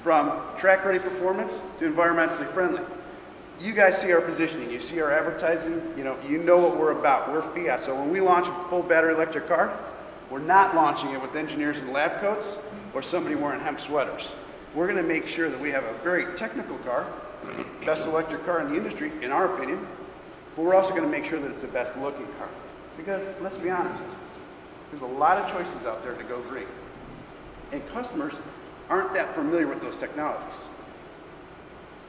from track-ready performance to environmentally friendly. You guys see our positioning, you see our advertising, you know what we're about. We're FIAT, so when we launch a full battery electric car, we're not launching it with engineers in lab coats or somebody wearing hemp sweaters. We're going to make sure that we have a very technical car, best electric car in the industry, in our opinion, but we're also going to make sure that it's the best looking car. Because, let's be honest, there's a lot of choices out there to go green. And customers aren't that familiar with those technologies.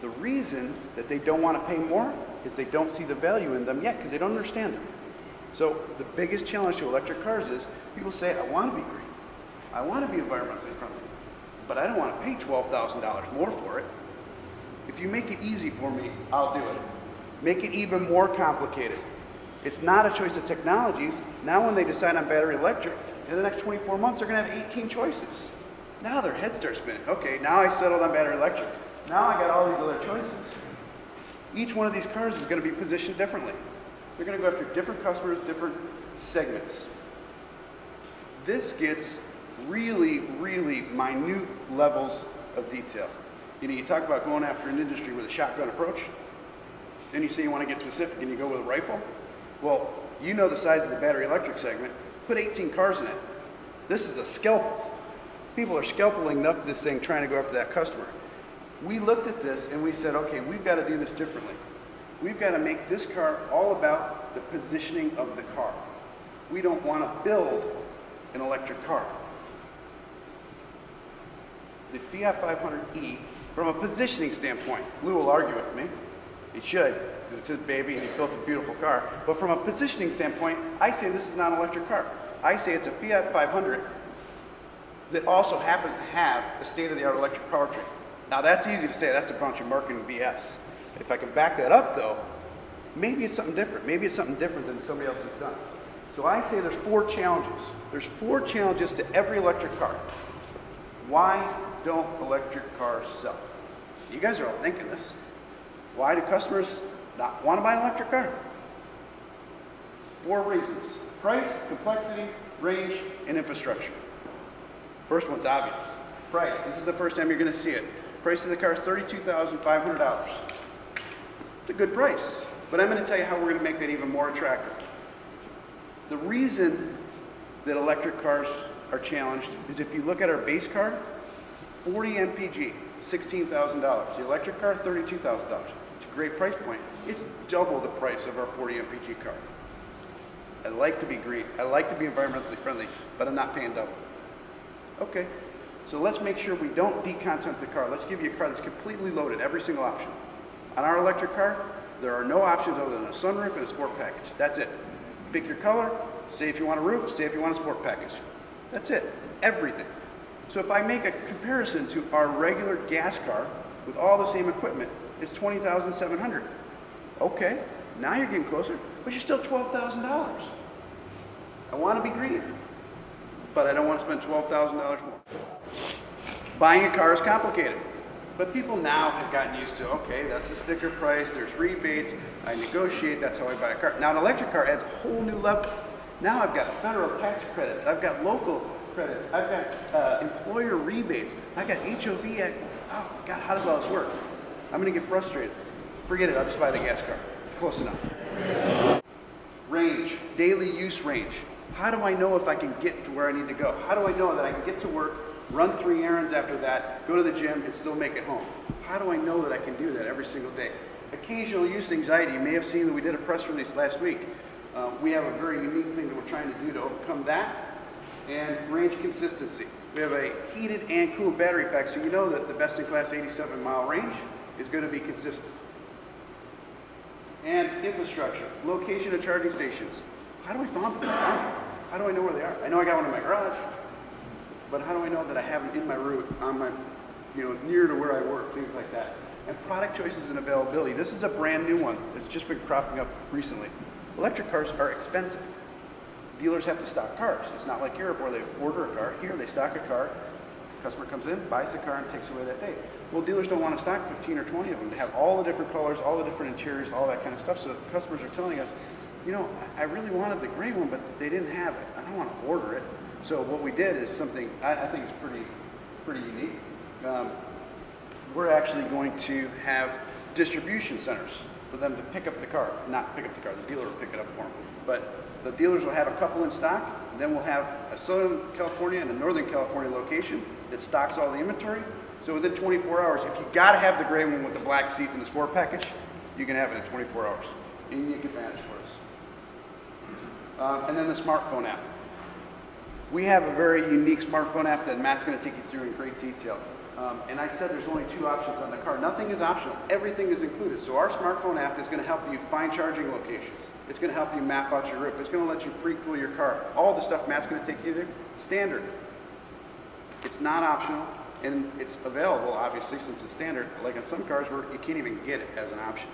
The reason that they don't want to pay more is they don't see the value in them yet because they don't understand them. So the biggest challenge to electric cars is people say, I want to be green. I want to be environmentally friendly, but I don't want to pay $12,000 more for it. If you make it easy for me, I'll do it. Make it even more complicated. It's not a choice of technologies. Now when they decide on battery electric, in the next 24 months, they're going to have 18 choices. Now their heads start spinning. Okay, now I settled on battery electric. Now I got all these other choices. Each one of these cars is going to be positioned differently. They're going to go after different customers, different segments. This gets really, really minute levels of detail. You talk about going after an industry with a shotgun approach, then you say you want to get specific and you go with a rifle. Well, you know the size of the battery electric segment. Put 18 cars in it. This is a scalpel. People are scalpeling up this thing trying to go after that customer. We looked at this and we said, okay, we've got to do this differently. We've got to make this car all about the positioning of the car. We don't want to build an electric car. The Fiat 500e, from a positioning standpoint, Lou will argue with me. He should, because it's his baby and he built a beautiful car. But from a positioning standpoint, I say this is not an electric car. I say it's a Fiat 500 that also happens to have a state-of-the-art electric powertrain. Now that's easy to say, that's a bunch of marketing BS. If I can back that up though, maybe it's something different. Maybe it's something different than somebody else has done. So I say there's 4 challenges. There's 4 challenges to every electric car. Why don't electric cars sell? You guys are all thinking this. Why do customers not want to buy an electric car? 4 reasons: price, complexity, range, and infrastructure. First one's obvious. Price. This is the first time you're going to see it. Price of the car is $32,500. It's a good price, but I'm going to tell you how we're going to make that even more attractive. The reason that electric cars are challenged is if you look at our base car, 40 mpg, $16,000. The electric car, $32,000. It's a great price point. It's double the price of our 40 mpg car. I like to be green. I like to be environmentally friendly, but I'm not paying double. Okay, so let's make sure we don't decontent the car. Let's give you a car that's completely loaded, every single option. On our electric car, there are no options other than a sunroof and a sport package. That's it. Pick your color, say if you want a roof, say if you want a sport package. That's it, everything. So if I make a comparison to our regular gas car with all the same equipment, it's $20,700. Okay, now you're getting closer, but you're still $12,000. I want to be green, but I don't want to spend $12,000 more. Buying a car is complicated, but people now have gotten used to, okay, that's the sticker price, there's rebates, I negotiate, that's how I buy a car. Now an electric car adds a whole new level. Now I've got federal tax credits, I've got local credits, I've got employer rebates, I've got HOV. Oh God, how does all this work? I'm going to get frustrated. Forget it, I'll just buy the gas car. It's close enough. Range, daily use range. How do I know if I can get to where I need to go? How do I know that I can get to work, run 3 errands after that, go to the gym, and still make it home? How do I know that I can do that every single day? Occasional use anxiety. You may have seen that we did a press release last week. We have a very unique thing that we're trying to do to overcome that, and range consistency. We have a heated and cooled battery pack, so you know that the best-in-class 87-mile range is going to be consistent. And infrastructure, location of charging stations. How do we find them? How do I know where they are? I know I got one in my garage, but how do I know that I have them in my route, on my, near to where I work, things like that. And product choices and availability. This is a brand new one that's just been cropping up recently. Electric cars are expensive. Dealers have to stock cars. It's not like Europe where they order a car. Here they stock a car, the customer comes in, buys the car, and takes away that day. Well, dealers don't want to stock 15 or 20 of them. They have all the different colors, all the different interiors, all that kind of stuff. So customers are telling us, I really wanted the gray one, but they didn't have it. I don't want to order it. So what we did is something I think is pretty unique. we're actually going to have distribution centers for them to pick up the car. Not pick up the car, the dealer will pick it up for them. But the dealers will have a couple in stock, and then we'll have a Southern California and a Northern California location that stocks all the inventory. So within 24 hours, if you gotta have the gray one with the black seats and the sport package, you can have it in 24 hours. Unique advantage for us. And then the smartphone app. We have a very unique smartphone app that Matt's going to take you through in great detail. And I said there's only 2 options on the car. Nothing is optional. Everything is included. So our smartphone app is going to help you find charging locations. It's going to help you map out your route. It's going to let you pre-cool your car. All the stuff Matt's going to take you through, standard. It's not optional, and it's available, obviously, since it's standard. Like in some cars where you can't even get it as an option.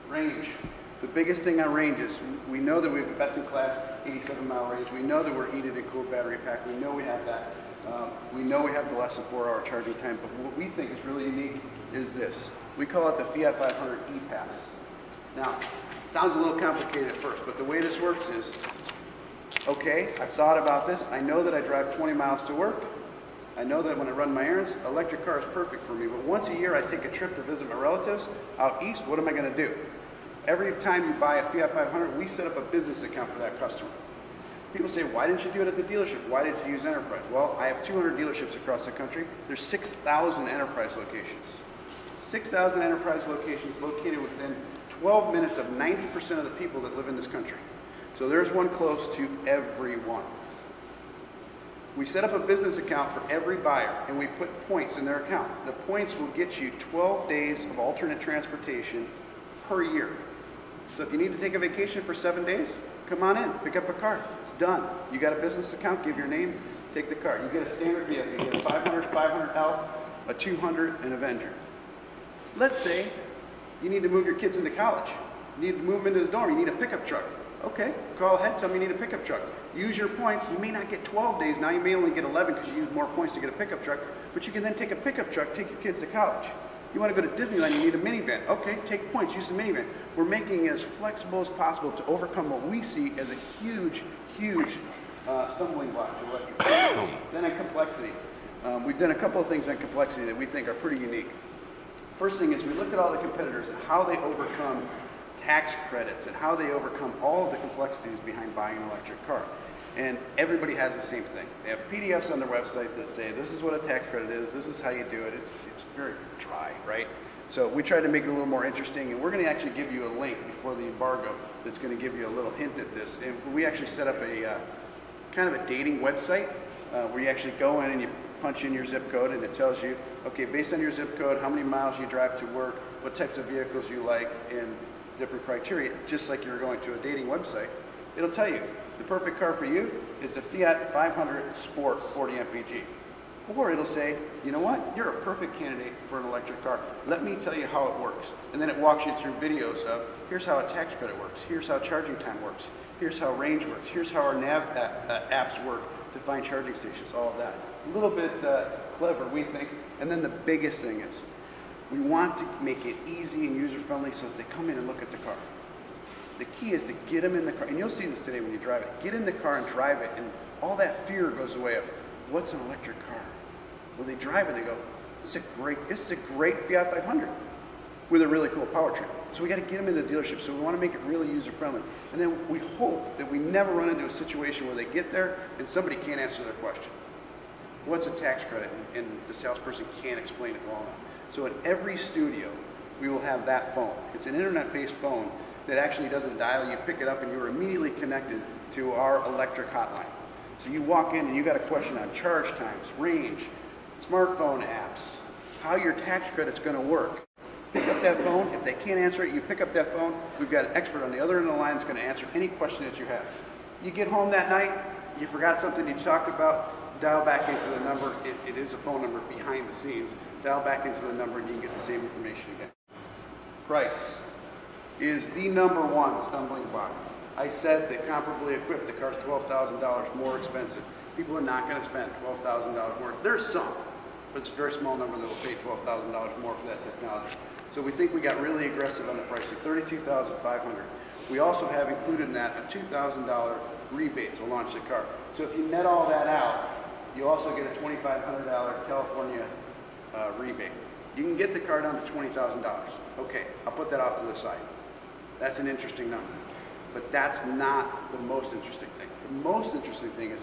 Range. The biggest thing on range is we know that we have a best-in-class 87-mile range. We know that we're heated and cooled battery pack. We know we have that. We know we have the less than 4-hour charging time. But what we think is really unique is this. We call it the FIAT 500 E-Pass. Now, it sounds a little complicated at first, but the way this works is, okay, I've thought about this. I know that I drive 20 miles to work. I know that when I run my errands, electric car is perfect for me. But once a year, I take a trip to visit my relatives out east. What am I going to do? Every time you buy a FIAT 500, we set up a business account for that customer. People say, why didn't you do it at the dealership? Why did you use Enterprise? Well, I have 200 dealerships across the country. There's 6,000 Enterprise locations. 6,000 Enterprise locations located within 12 minutes of 90% of the people that live in this country. So there's one close to everyone. We set up a business account for every buyer, and we put points in their account. The points will get you 12 days of alternate transportation per year. So if you need to take a vacation for 7 days, come on in, pick up a car. It's done. You got a business account, give your name, take the car. You get a standard vehicle. You get a 500, 500L, a 200, and Avenger. Let's say you need to move your kids into college. You need to move them into the dorm. You need a pickup truck. Okay, call ahead, tell me you need a pickup truck. Use your points. You may not get 12 days. Now you may only get 11 because you use more points to get a pickup truck. But you can then take a pickup truck, take your kids to college. You want to go to Disneyland, you need a minivan. Okay, take points, use the minivan. We're making it as flexible as possible to overcome what we see as a huge, huge stumbling block to electric cars. Then on complexity. We've done a couple of things on complexity that we think are pretty unique. First thing is we looked at all the competitors and how they overcome tax credits and how they overcome all of the complexities behind buying an electric car. And everybody has the same thing. They have PDFs on their website that say, this is what a tax credit is, this is how you do it. It's very dry, right? So we tried to make it a little more interesting, and we're going to actually give you a link before the embargo that's going to give you a little hint at this. And we actually set up a kind of a dating website where you actually go in and you punch in your zip code, and it tells you, okay, based on your zip code, how many miles you drive to work, what types of vehicles you like, and different criteria, just like you're going to a dating website. It'll tell you the perfect car for you is the FIAT 500 Sport 40 mpg. Or it'll say, you know what, you're a perfect candidate for an electric car. Let me tell you how it works. And then it walks you through videos of, here's how a tax credit works, here's how charging time works, here's how range works, here's how our nav apps work to find charging stations, all of that. A little bit clever, we think. And then the biggest thing is, we want to make it easy and user-friendly so that they come in and look at the car. The key is to get them in the car, and you'll see this today when you drive it. Get in the car and drive it, and all that fear goes away of, what's an electric car? When they drive it, they go, this is a great FIAT 500 with a really cool powertrain. So we got to get them in the dealership, so we want to make it really user-friendly. And then we hope that we never run into a situation where they get there and somebody can't answer their question. What's a tax credit? And the salesperson can't explain it well enough. So in every studio, we will have that phone. It's an internet-based phone that actually doesn't dial. You pick it up and you're immediately connected to our electric hotline. So you walk in and you got a question on charge times, range, smartphone apps, how your tax credit's going to work. Pick up that phone. If they can't answer it, you pick up that phone. We've got an expert on the other end of the line that's going to answer any question that you have. You get home that night, you forgot something you talked about, dial back into the number. It is a phone number behind the scenes. Dial back into the number and you can get the same information again. Price is the #1 stumbling block. I said that comparably equipped, the car's $12,000 more expensive. People are not going to spend $12,000 more. There's some, but it's a very small number that will pay $12,000 more for that technology. So we think we got really aggressive on the pricing, $32,500. We also have included in that a $2,000 rebate to launch the car. So if you net all that out, you also get a $2,500 California rebate. You can get the car down to $20,000. Okay, I'll put that off to the side. That's an interesting number. But that's not the most interesting thing. The most interesting thing is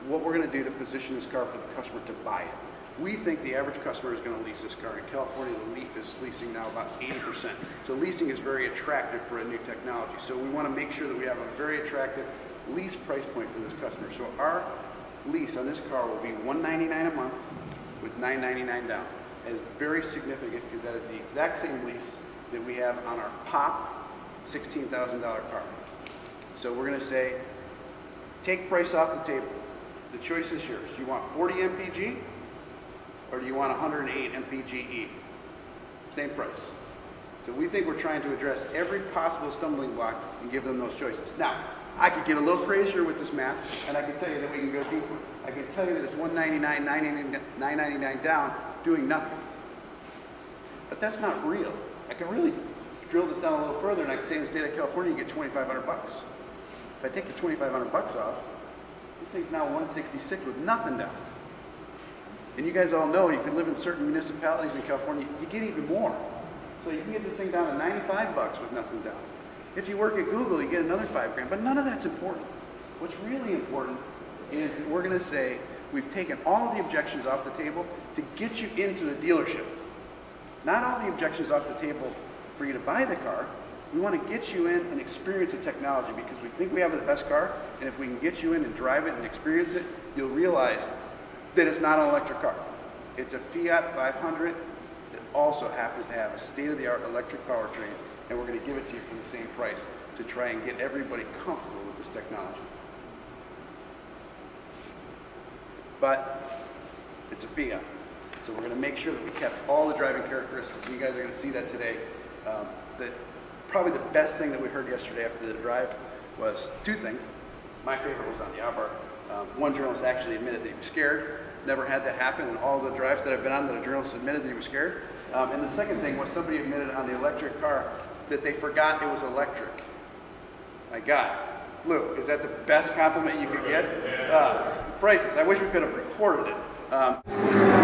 what we're going to do to position this car for the customer to buy it. We think the average customer is going to lease this car. In California, the Leaf is leasing now about 80%. So leasing is very attractive for a new technology. So we want to make sure that we have a very attractive lease price point for this customer. So our lease on this car will be $199 a month with $999 down. That is very significant because that is the exact same lease that we have on our POP $16,000 car. So we're going to say, take price off the table. The choice is yours. Do you want 40 MPG or do you want 108 MPGE? Same price. So we think we're trying to address every possible stumbling block and give them those choices. Now, I could get a little crazier with this math, and I can tell you that we can go deeper. I can tell you that it's $199, $999 down, doing nothing. But that's not real. I can really drill this down a little further, and I can say in the state of California, you get $2,500 bucks. If I take the $2,500 bucks off, this thing's now $166 with nothing down. And you guys all know, if you live in certain municipalities in California, you get even more. So you can get this thing down to 95 bucks with nothing down. If you work at Google, you get another $5,000, but none of that's important. What's really important is that we're going to say we've taken all the objections off the table to get you into the dealership. Not all the objections off the table for you to buy the car. We want to get you in and experience the technology because we think we have the best car, and if we can get you in and drive it and experience it, you'll realize that it's not an electric car. It's a Fiat 500 that also happens to have a state-of-the-art electric powertrain, and we're going to give it to you for the same price to try and get everybody comfortable with this technology. But it's a Fiat, so we're going to make sure that we kept all the driving characteristics. You guys are going to see that today. Probably the best thing that we heard yesterday after the drive was two things. My favorite was on the Abarth. One journalist actually admitted that he was scared. Never had that happen in all the drives that I've been on that a journalist admitted that he was scared. And the second thing was somebody admitted on the electric car that they forgot it was electric. My God. Lou, is that the best compliment you could get? It's the prices. I wish we could have recorded it.